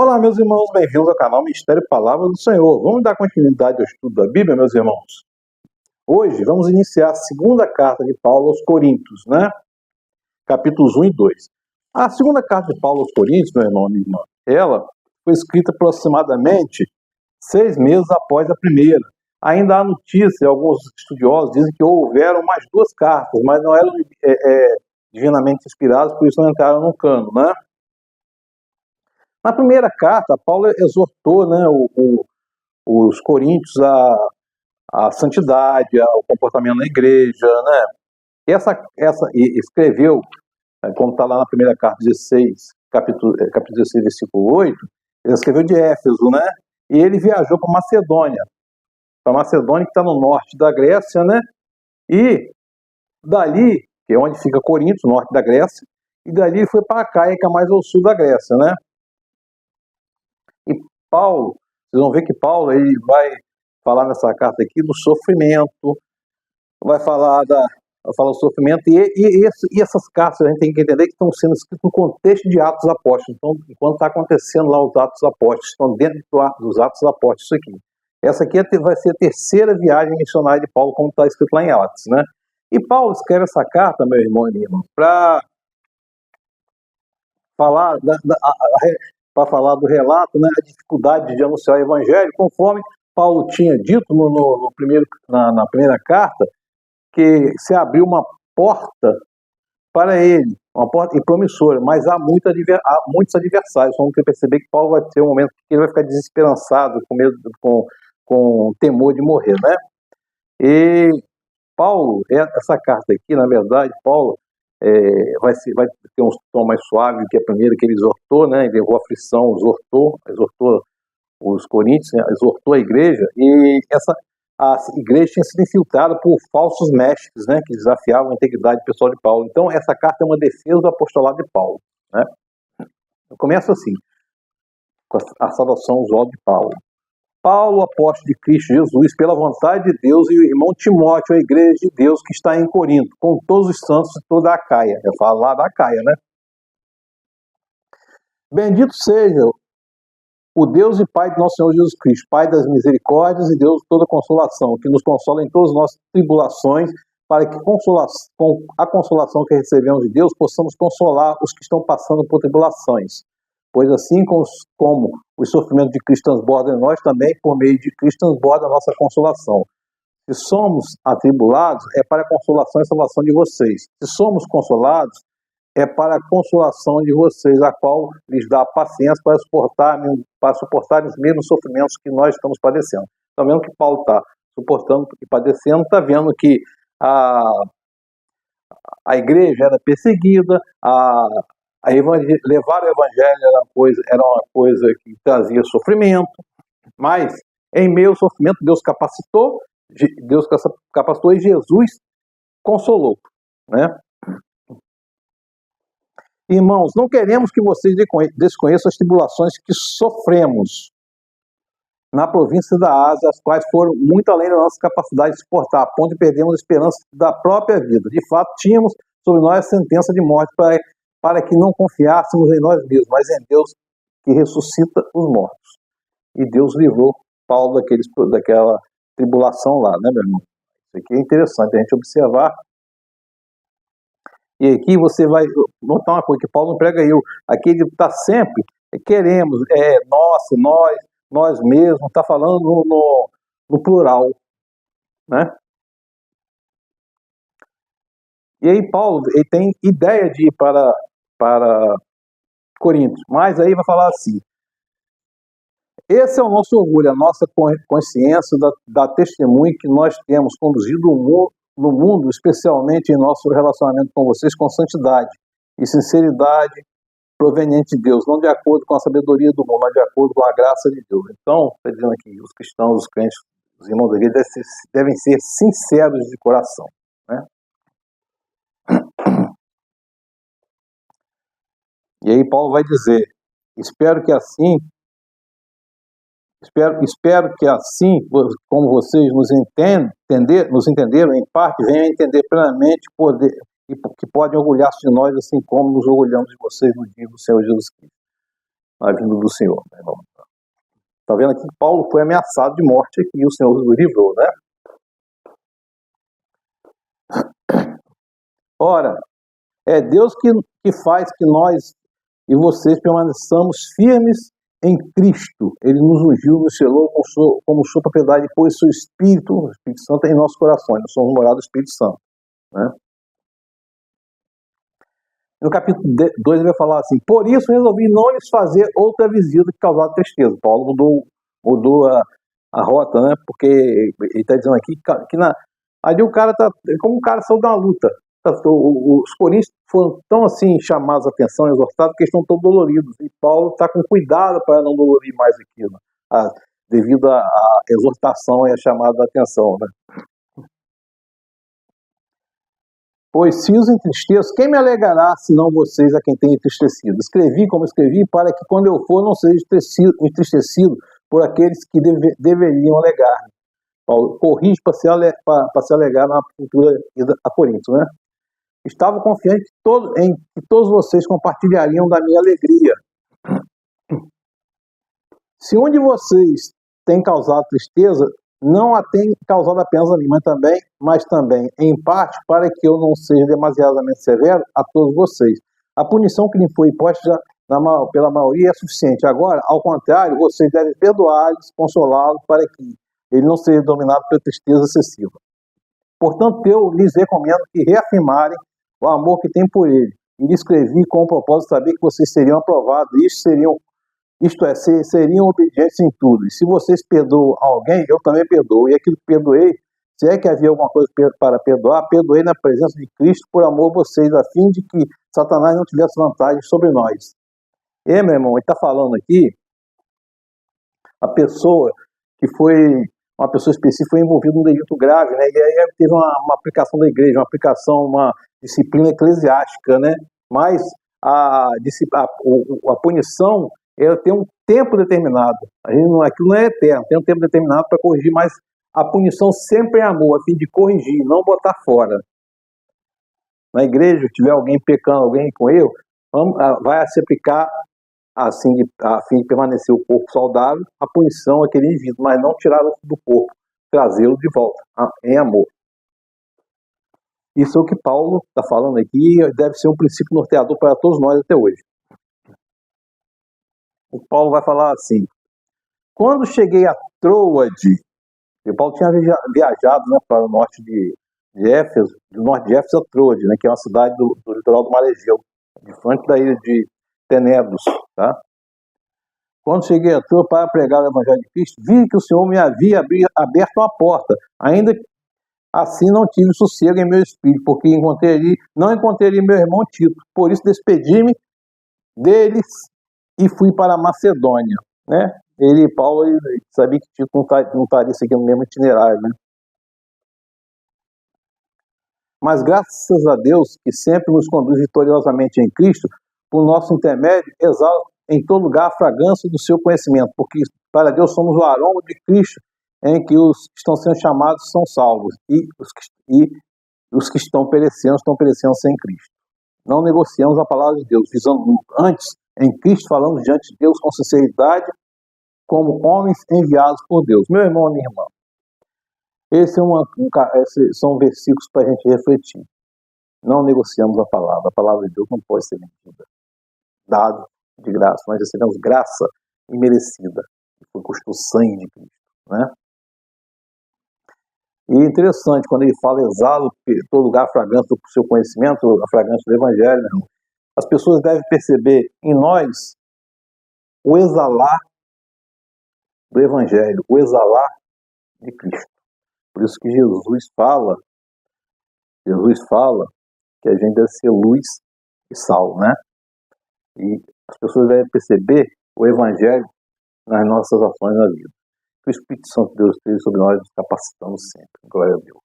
Olá, meus irmãos, bem-vindos ao canal Mistério e Palavra do Senhor. Vamos dar continuidade ao estudo da Bíblia, meus irmãos? Hoje vamos iniciar a segunda carta de Paulo aos Coríntios, né? Capítulos 1 e 2. A segunda carta de Paulo aos Coríntios, meu irmão e minha irmã, ela foi escrita aproximadamente 6 meses após a primeira. Ainda há notícia, alguns estudiosos dizem que houveram mais 2 cartas, mas não eram divinamente inspiradas, por isso não entraram no cano, né? Na primeira carta, Paulo exortou, né, os coríntios à santidade, ao comportamento na igreja, né? E escreveu, como está lá na primeira carta 16, capítulo 16, versículo 8, ele escreveu de Éfeso, né? E ele viajou para Macedônia que está no norte da Grécia, né? E dali, que é onde fica Corinto, norte da Grécia, e dali foi para Caia, que é mais ao sul da Grécia, né? E Paulo, vocês vão ver que Paulo ele vai falar nessa carta aqui do sofrimento, vai falar do sofrimento, e essas cartas a gente tem que entender que estão sendo escritas no contexto de Atos Apóstolos. Então, enquanto está acontecendo lá os Atos Apóstolos, estão dentro dos Atos Apóstolos, isso aqui. Essa aqui vai ser a terceira viagem missionária de Paulo, como está escrito lá em Atos, né? E Paulo escreve essa carta, meu irmão e minha irmã, para falar do relato, né, a dificuldade de anunciar o evangelho, conforme Paulo tinha dito na primeira carta, que se abriu uma porta para ele, uma porta promissora, mas há muitos adversários. Vamos perceber que Paulo vai ter um momento que ele vai ficar desesperançado, com medo, com temor de morrer, né? E Paulo, essa carta aqui, na verdade, Paulo vai ter um tom mais suave que a primeira, que ele exortou, né? Ele levou aflição, exortou os coríntios, né? Exortou a igreja, e a igreja tinha sido infiltrada por falsos mestres, né? Que desafiavam a integridade pessoal de Paulo. Então, essa carta é uma defesa do apostolado de Paulo, né? Eu começo assim, com a saudação usual de Paulo. Paulo, apóstolo de Cristo Jesus, pela vontade de Deus, e o irmão Timóteo, a igreja de Deus que está em Corinto, com todos os santos de toda a Caia. Eu falo lá da Caia, né? Bendito seja o Deus e Pai de nosso Senhor Jesus Cristo, Pai das misericórdias e Deus de toda consolação, que nos consola em todas as nossas tribulações, para que com a consolação que recebemos de Deus, possamos consolar os que estão passando por tribulações. Pois assim como os sofrimentos de Cristo transbordam em nós, também por meio de Cristo transborda a nossa consolação. Se somos atribulados, é para a consolação e salvação de vocês. Se somos consolados, é para a consolação de vocês, a qual lhes dá paciência para suportarem os mesmos sofrimentos que nós estamos padecendo. Está vendo que Paulo está suportando e padecendo, está vendo que a igreja era perseguida, levar o evangelho era uma coisa que trazia sofrimento, mas em meio ao sofrimento Deus capacitou e Jesus consolou, né? Irmãos, não queremos que vocês desconheçam as tribulações que sofremos na província da Ásia, as quais foram muito além da nossa capacidade de suportar, a ponto de perdermos a esperança da própria vida. De fato, tínhamos sobre nós a sentença de morte para que não confiássemos em nós mesmos, mas em Deus que ressuscita os mortos. E Deus livrou Paulo daquela tribulação lá, né, meu irmão? Isso aqui é interessante a gente observar. E aqui você vai notar uma coisa, que Paulo não prega eu. Aqui ele está sempre, queremos, nós mesmos, está falando no plural, né? E aí Paulo, ele tem ideia de ir para Corinto, mas aí vai falar assim: esse é o nosso orgulho, a nossa consciência da testemunha que nós temos conduzido no mundo, especialmente em nosso relacionamento com vocês, com santidade e sinceridade proveniente de Deus, não de acordo com a sabedoria do mundo, mas de acordo com a graça de Deus. Então, está dizendo aqui, os cristãos, os crentes, os irmãos da igreja devem ser sinceros de coração, né? E aí Paulo vai dizer: espero que assim, como vocês nos entenderam, em parte, venham a entender plenamente e que podem orgulhar-se de nós, assim como nos orgulhamos de vocês no dia do Senhor Jesus Cristo. na vinda do Senhor. Né, irmão? Está vendo aqui que Paulo foi ameaçado de morte aqui, e o Senhor o livrou, né? Ora, é Deus que faz que nós e vocês permaneçamos firmes em Cristo. Ele nos ungiu, nos selou como sua propriedade, e pôs seu Espírito, o Espírito Santo, em nossos corações. Nós somos morados do Espírito Santo. Né? No capítulo 2 ele vai falar assim: por isso resolvi não lhes fazer outra visita que causasse tristeza. Paulo mudou a rota, né? Porque ele está dizendo aqui que ali o cara está como um cara saiu de uma luta. Os coríntios foram tão assim chamados a atenção, exortados, que eles estão todos doloridos. E Paulo está com cuidado para não dolorir mais aquilo, devido à exortação e à chamada da atenção. Né? Pois se os entristeço, quem me alegará, senão vocês a quem tem entristecido? Escrevi como escrevi, para que quando eu for não seja entristecido por aqueles que deveriam alegar. Paulo corrige para se alegar na cultura a Corinto, né? Estava confiante em que todos vocês compartilhariam da minha alegria. Se um de vocês tem causado tristeza, não a tem causado apenas a mim, mas também, em parte, para que eu não seja demasiadamente severo a todos vocês. A punição que lhe foi imposta pela maioria é suficiente. Agora, ao contrário, vocês devem perdoá-los, consolá-los, para que ele não seja dominado pela tristeza excessiva. Portanto, eu lhes recomendo que reafirmarem o amor que tem por ele. E lhe escrevi com o propósito de saber que vocês seriam aprovados, seriam obedientes em tudo. E se vocês perdoam alguém, eu também perdoo. E aquilo que perdoei, se é que havia alguma coisa para perdoar, perdoei na presença de Cristo por amor a vocês, a fim de que Satanás não tivesse vantagem sobre nós. E, meu irmão, ele está falando aqui, a pessoa que foi, uma pessoa específica foi envolvida num delito grave, né? E aí teve uma aplicação da igreja, uma disciplina eclesiástica, né? Mas a punição, ela tem um tempo determinado. Aquilo não é eterno, tem um tempo determinado para corrigir, mas a punição sempre é amor, a fim de corrigir, não botar fora. Na igreja, se tiver alguém pecando, alguém com erro, vai se aplicar assim, a fim de permanecer o corpo saudável, a punição àquele indivíduo, mas não tirá-lo do corpo, trazê-lo de volta, em amor. Isso é o que Paulo está falando aqui, deve ser um princípio norteador para todos nós até hoje. O Paulo vai falar assim: quando cheguei a Troade, e Paulo tinha viajado, né, para o norte de Éfeso, do norte de Éfeso a Troade, né, que é uma cidade do litoral do Mar Egeu, de frente da ilha de Tenedos, tá? Quando cheguei a Troade para pregar o Evangelho de Cristo, vi que o Senhor me havia aberto uma porta, ainda assim não tive sossego em meu espírito, porque não encontrei ali meu irmão Tito. Por isso despedi-me deles e fui para a Macedônia, né? Paulo sabia que Tito não estaria seguindo o mesmo itinerário, né? Mas graças a Deus, que sempre nos conduz vitoriosamente em Cristo, por nosso intermédio, exala em todo lugar a fragrância do seu conhecimento, porque para Deus somos o aroma de Cristo, em que os que estão sendo chamados são salvos, e os que estão perecendo sem Cristo. Não negociamos a palavra de Deus, visando antes, em Cristo, falamos diante de Deus com sinceridade, como homens enviados por Deus. Meu irmão e minha irmã, esses são versículos para a gente refletir. Não negociamos a palavra de Deus não pode ser vendida, dado de graça, nós recebemos graça imerecida, que foi custou sangue de Cristo, né? E é interessante, quando ele fala exalo em todo lugar a fragrância do seu conhecimento, a fragrância do Evangelho, né? As pessoas devem perceber em nós o exalar do Evangelho, o exalar de Cristo. Por isso que Jesus fala que a gente deve ser luz e sal, né? E as pessoas devem perceber o Evangelho nas nossas ações na vida. Que o Espírito Santo de Deus esteja sobre nós, nos capacitando sempre. Glória a Deus.